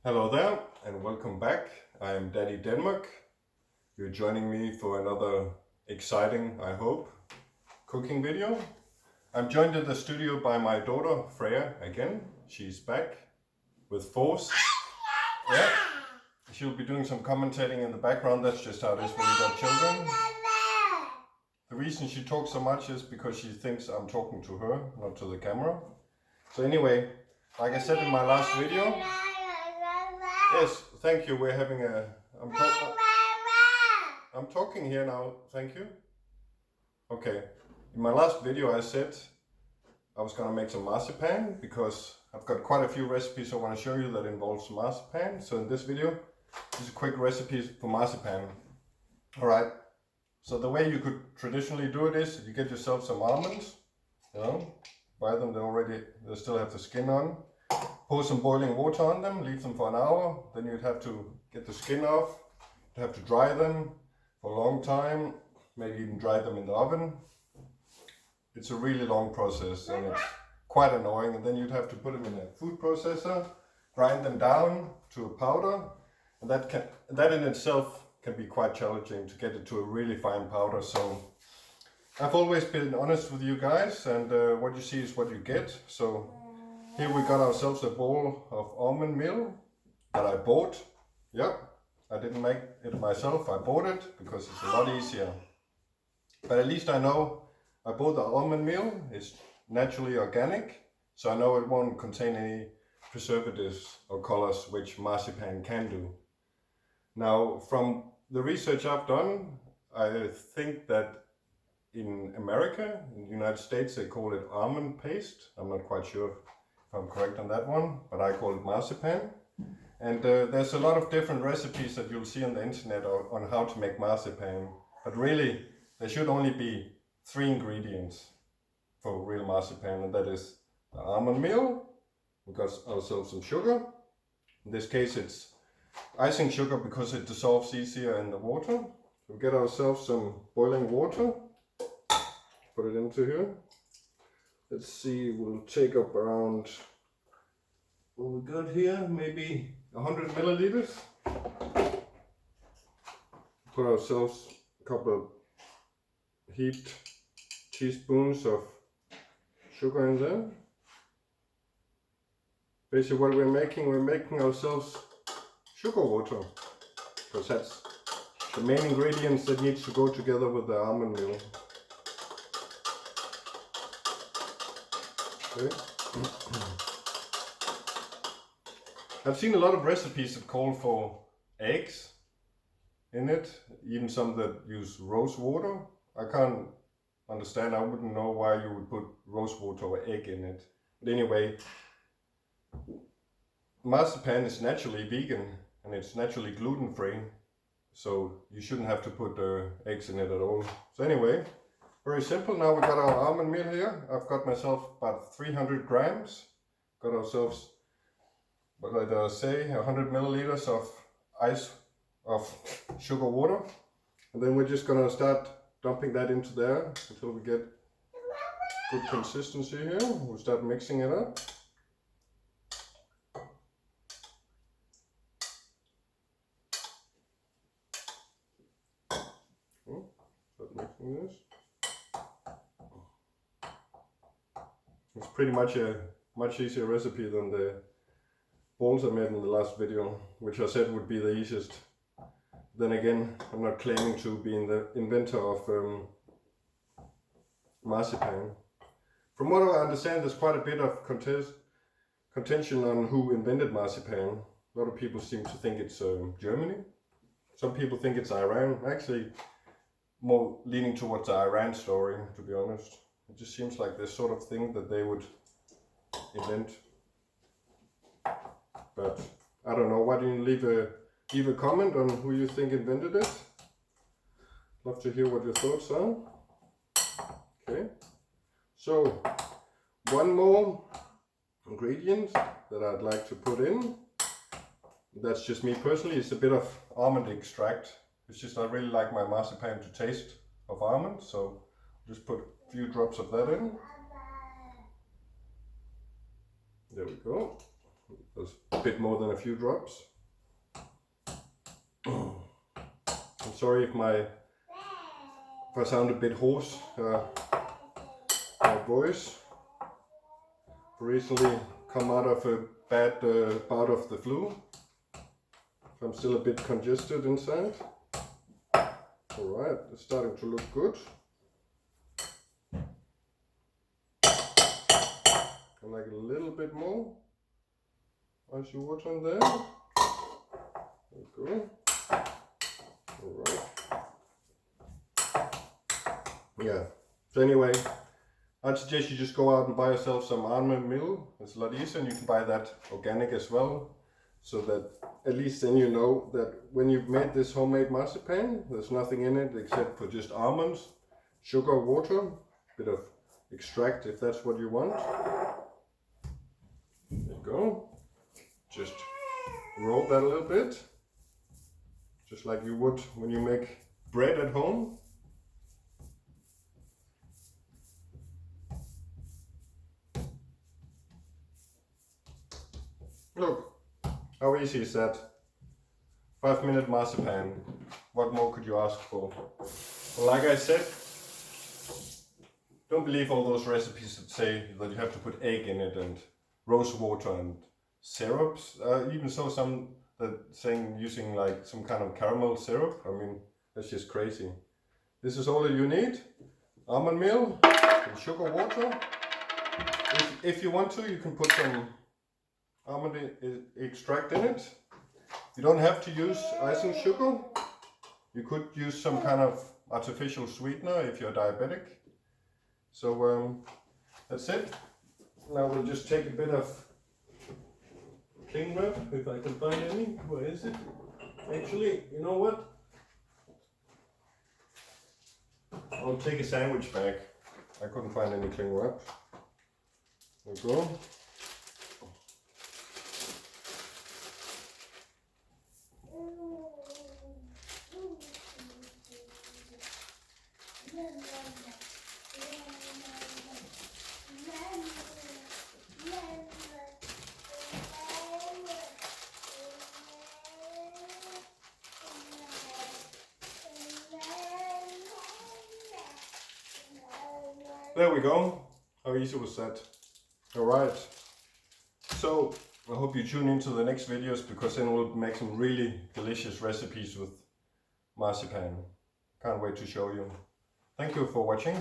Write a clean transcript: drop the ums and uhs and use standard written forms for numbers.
Hello there and welcome back. I am Daddy Denmark. You're joining me for another exciting, I hope, cooking video. I'm joined in the studio by my daughter Freya again. She's back with force. Yeah. She'll be doing some commentating in the background. That's just how it is when you got children. The reason she talks so much is because she thinks I'm talking to her, not to the camera. So anyway, like I said in my last video, yes, thank you. We're having a... I'm talking here now. Thank you. Okay. In my last video I said I was going to make some marzipan because I've got quite a few recipes I want to show you that involves marzipan. So in this video, this is a quick recipe for marzipan. Alright. So the way you could traditionally do it is you get yourself some almonds. You know, buy them, they still have the skin on. Pour some boiling water on them, leave them for an hour, then you'd have to get the skin off, you'd have to dry them for a long time, maybe even dry them in the oven. It's a really long process and it's quite annoying, and then you'd have to put them in a food processor, grind them down to a powder, and that in itself can be quite challenging to get it to a really fine powder. So I've always been honest with you guys, and what you see is what you get. So here we got ourselves a bowl of almond meal that I bought. Yep, I didn't make it myself, I bought it because it's a lot easier. But at least I know I bought the almond meal, it's naturally organic, so I know it won't contain any preservatives or colors which marzipan can do. Now, from the research I've done, I think that in America, in the United States, they call it almond paste. I'm not quite sure if I'm correct on that one, but I call it marzipan. And there's a lot of different recipes that you'll see on the internet on how to make marzipan. But really, there should only be 3 ingredients for real marzipan, and that is the almond meal. We got ourselves some sugar. In this case, it's icing sugar because it dissolves easier in the water. We get ourselves some boiling water. Put it into here. Let's see, we'll take up around, what we got here, maybe 100 milliliters. Put ourselves a couple of heaped teaspoons of sugar in there. Basically what we're making ourselves sugar water, because that's the main ingredients that needs to go together with the almond meal. Okay. I've seen a lot of recipes that call for eggs in it, even some that use rose water. I can't understand, I wouldn't know why you would put rose water or egg in it. But anyway, marzipan is naturally vegan and it's naturally gluten free, so you shouldn't have to put eggs in it at all. So anyway, very simple. Now we got our almond meal here. I've got myself about 300 grams. Got ourselves, what did I say, 100 milliliters of sugar water. And then we're just gonna start dumping that into there until we get good consistency here. We'll start mixing it up. Start mixing this. It's pretty much a much easier recipe than the balls I made in the last video, which I said would be the easiest. Then again, I'm not claiming to be the inventor of marzipan. From what I understand, there's quite a bit of contention on who invented marzipan. A lot of people seem to think it's Germany. Some people think it's Iran. Actually, more leaning towards the Iran story, to be honest. It just seems like this sort of thing that they would invent. But I don't know. Why don't you leave a comment on who you think invented it? Love to hear what your thoughts are. Okay. So one more ingredient that I'd like to put in. That's just me personally. It's a bit of almond extract. It's just I really like my marzipan to taste of almond, so just put a few drops of that in. There we go. There's a bit more than a few drops. I'm sorry if I sound a bit hoarse. My voice. Recently come out of a bad bout of the flu. So I'm still a bit congested inside. Alright, it's starting to look good. I like a little bit more. Ice your water in there. There we go. Alright. Yeah. So anyway, I'd suggest you just go out and buy yourself some almond meal. It's a lot easier, and you can buy that organic as well. So that at least then you know that when you've made this homemade marzipan, there's nothing in it except for just almonds, sugar, water, a bit of extract if that's what you want. There you go. Just roll that a little bit, just like you would when you make bread at home. Look, how easy is that? 5-minute marzipan. What more could you ask for? Well, like I said, don't believe all those recipes that say that you have to put egg in it and rose water and syrups. Even so, some that saying using like some kind of caramel syrup. I mean, that's just crazy. This is all you need. Almond meal and sugar water. If you want to, you can put some almond extract in it. You don't have to use icing sugar. You could use some kind of artificial sweetener if you're diabetic. So that's it. Now we'll just take a bit of cling wrap, if I can find any. Where is it? Actually, you know what? I'll take a sandwich bag. I couldn't find any cling wrap. There we go. There we go. How easy was that? Alright. So I hope you tune into the next videos, because then we'll make some really delicious recipes with marzipan. Can't wait to show you. Thank you for watching.